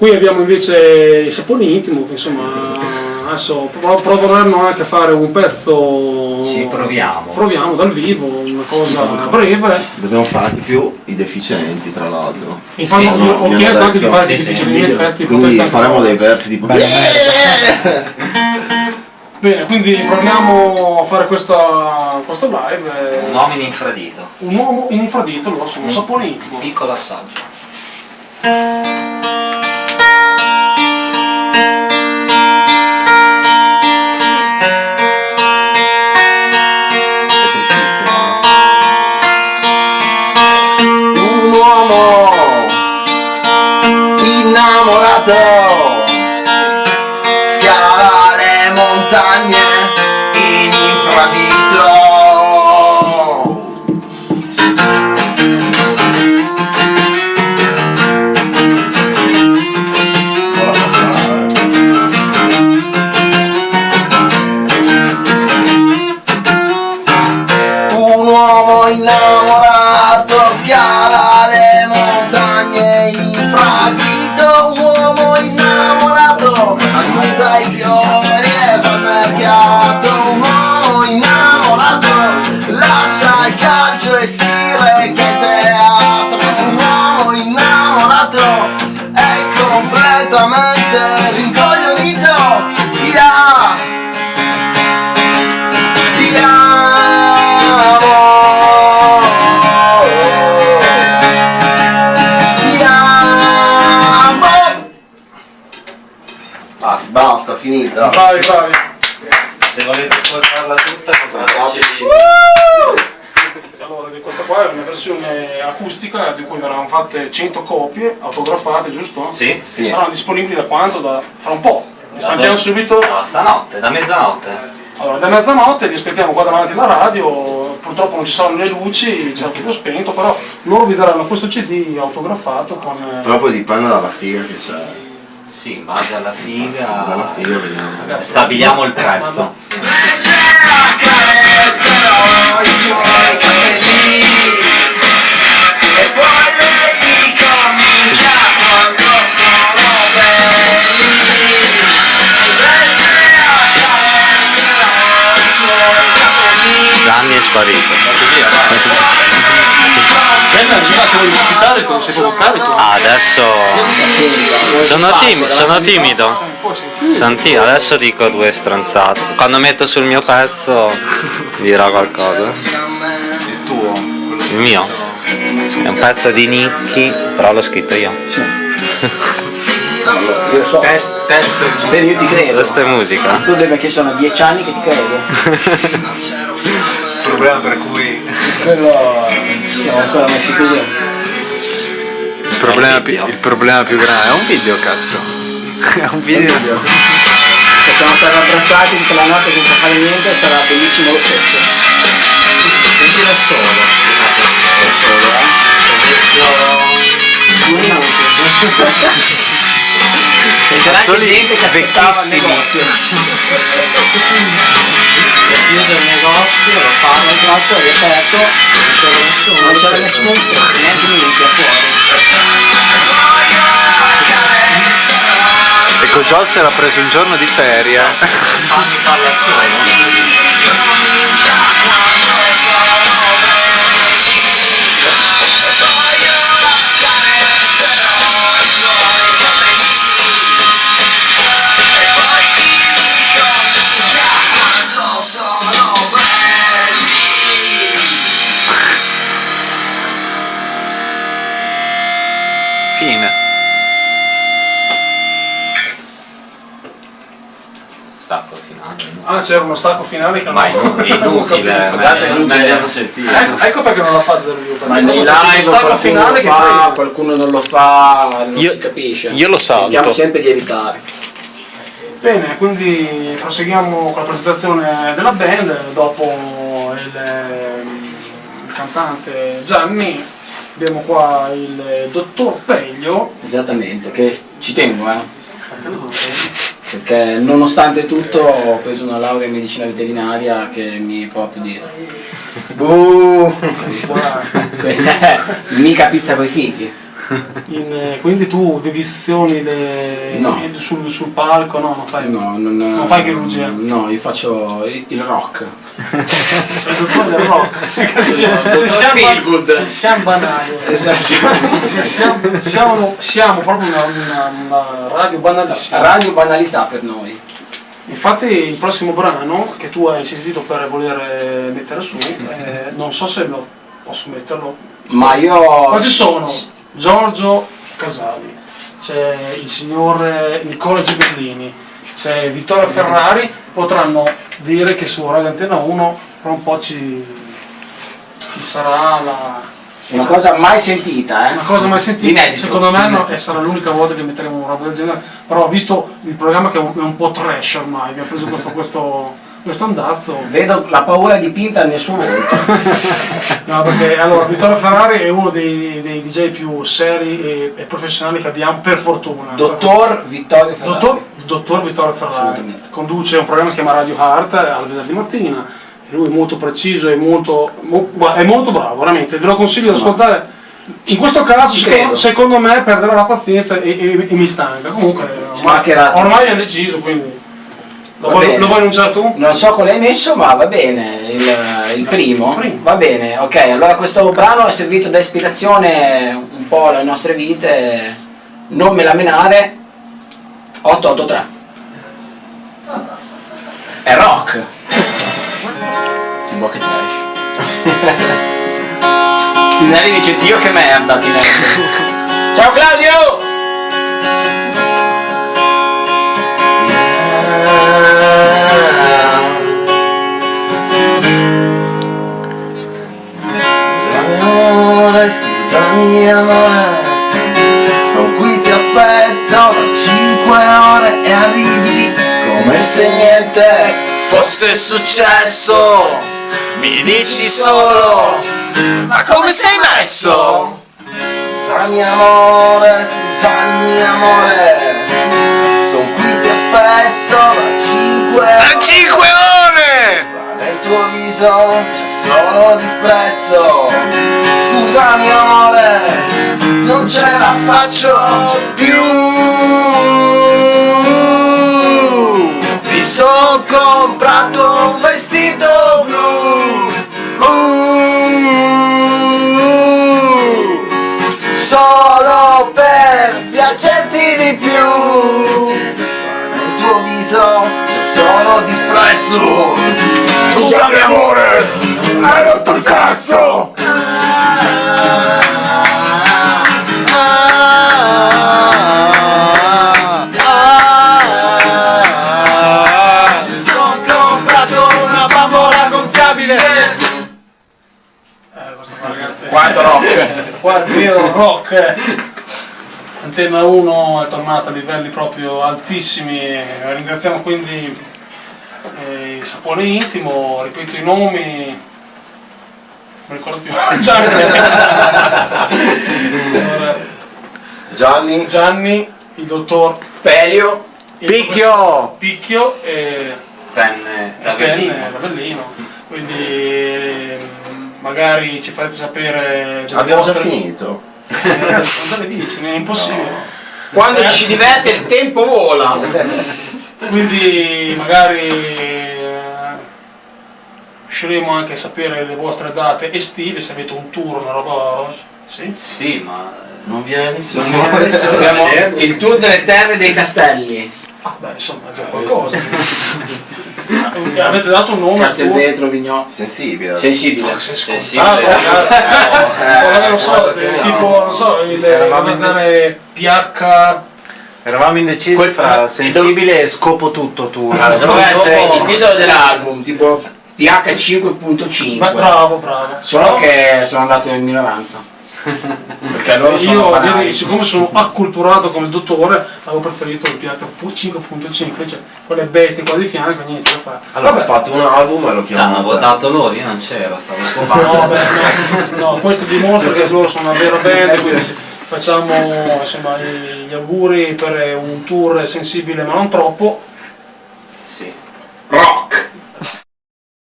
Qui abbiamo invece i Saponi Intimo, che insomma adesso proveranno anche a fare un pezzo. Ci proviamo. Proviamo dal vivo, una cosa breve. Dobbiamo fare anche più i deficienti, tra l'altro. Infatti ho chiesto anche di fare i deficienti, in effetti. Quindi faremo dei versi tipo. Bene, quindi proviamo a fare questo live. Un uomo in infradito. Un uomo in infradito, allora sono un Sapone Intimo. Piccolo assaggio. Un uomo innamorato scala le montagne in infradito. Un uomo innamorato scala le montagne in infradito. Un uomo innamorato annusa i fiori e fa il mercato. Un uomo innamorato lascia il calcio e si reca in teatro. Un uomo innamorato è completamente rincoglionito. Basta, finita. Bravi. Se volete ascoltarla tutta, potete. Allora, questa qua è una versione acustica di cui verranno fatte 100 copie autografate, giusto? Sì. Saranno disponibili da quanto? Fra un po'. Li aspettiamo subito. No, stanotte, da mezzanotte. Allora, da mezzanotte li aspettiamo qua davanti alla radio, purtroppo non ci saranno le luci, c'è tutto spento, però loro vi daranno questo CD autografato con. Però poi dipende dalla figa che c'è. Sì, in base alla figa. Dalla figa vediamo. Stabiliamo il prezzo. Invece accarezzerò i suoi capelli e poi le dico minchia quanto sono belli. Invece accarezzerò i suoi capelli. Gianni è sparito. Bella, arrivate voi ospitare con sei proprio carico. Adesso sono timido. Adesso dico due stronzate. Quando metto sul mio pezzo dirò qualcosa. Il tuo? Il mio? È un pezzo di Nicchi, però l'ho scritto io. Sì. Io so. Testo. Vedi, io ti credo. Questa è musica. Tu devi che sono 10 anni che ti credo. Il problema per cui Quello siamo ancora messi così. Il problema più grande è un video, cazzo. È un video. Se siamo stati abbracciati tutta la notte senza fare niente sarà bellissimo lo stesso. Senti da solo. Da solo, Ho messo e c'era anche Soli gente che aspettava il vecchissimi. negozio. ho chiuso il negozio, lo parlo Tra l'altro è aperto, non c'era nessuno di stesso, neanche niente fuori. Ecco, Joss era preso un giorno di ferie. Fammi parla solo. Fine. Stacco finale. Ah, c'era uno stacco finale che Ma è inutile, meglio sentire. Ecco perché non la fate del video. Ma nei C'è uno live stacco qualcuno finale lo che fa, fa. qualcuno non lo fa, non Io- si capisce. io lo salto. Cerchiamo sempre di evitare. Bene, quindi proseguiamo con la presentazione della band. Dopo il cantante Gianni abbiamo qua il dottor Peglio. Esattamente, che ci tengo, perché nonostante tutto ho preso una laurea in medicina veterinaria che mi porto dietro. Buh. Mica pizza coi figli. Quindi tu vivizioni No. sul palco, no, non fai. No, non fai chirurgia. No, io faccio il rock. Sei il dottore del rock. Dottor Feelgood. Se siamo banali. Siamo proprio una radio banalissima. Radio banalità per noi. Infatti il prossimo brano che tu hai sentito per voler mettere su, non so se lo posso metterlo. Ma io... Oggi sono Giorgio Casali, c'è il signor Nicola Gibellini, c'è Vittorio Ferrari, potranno dire che su Radio Antena 1 fra un po' ci sarà una cosa mai sentita, una cosa mai sentita. Inedito. Secondo me no, e sarà l'unica volta che metteremo una roba del genere, però ho visto il programma che è un po' trash ormai, abbiamo preso questo andazzo. Vedo la paura dipinta nel suo volto. No, perché allora Vittorio Ferrari è uno dei DJ più seri e professionali che abbiamo, per fortuna. Dottor Vittorio Ferrari. Dottor Vittorio Ferrari. Assolutamente. Conduce un programma che si chiama Radio Heart al venerdì mattina. Lui è molto preciso e è molto bravo, veramente. Ve lo consiglio di ascoltare. In questo caso, secondo me, perderà la pazienza e mi stanca. Comunque, ormai è deciso, quindi. Lo vuoi annunciare tu? Non so quale hai messo, ma va bene, il primo. Va bene, ok, allora questo brano è servito da ispirazione un po' alle nostre vite. Non me la menare, 883. È rock. Che trash. Tinelli dice Dio che merda, Tinelli. Ciao Claudio! Scusami amore, son qui, ti aspetto da 5 ore e arrivi come se niente fosse successo. Mi dici solo, ma come sei messo? Scusami amore, son qui, ti aspetto da 5 ore. Da 5 ore! Ma nel tuo viso c'è solo disprezzo. Scusami amore, non ce la faccio più. Mi son comprato un vestito blu. Solo per piacerti di più. Ma nel tuo viso c'è solo disprezzo. Scusami amore, hai rotto il cazzo. Mi son comprato una bambola gonfiabile. Ragazzi, Quanto rock! Quanto vero rock! Antena 1 è tornata a livelli proprio altissimi. Ringraziamo quindi il Sapone Intimo, ripeto i nomi, non mi ricordo più. Gianni, il dottor Pelio, Picchio e Penne Ravellino. Quindi magari ci farete sapere. Abbiamo già finito. Ragazzi, non te ne dici, è impossibile. quando ci si diverte il tempo vola. Quindi magari riusciremo anche a sapere le vostre date estive, se avete un tour, una roba. Sì? Sì, ma Non viene nessuno. Abbiamo il tour delle terre dei castelli. Ah, beh, insomma, è già qualcosa. Avete dato un nome al tour? Castelvetro, Vignò. Sensibile. Sensibile. Scontato, ragazzi. Non so, tipo, non so, il PH. Eravamo indecisi fra sensibile e scopo tutto tu. Doveva essere il titolo dell'album, tipo PH 5.5. Bravo. Solo che sono andato in minoranza. Perché loro sono Io, banali. siccome sono acculturato come dottore, avevo preferito il PH 5.5, cioè quelle bestie qua di fianco, niente da fare. Allora ho fatto un album e lo chiamo. hanno votato loro, io non c'ero, stavo scopando. No, no, questo dimostra che loro sono una vera band, quindi facciamo insomma, gli auguri per un tour sensibile ma non troppo. Sì. Rock!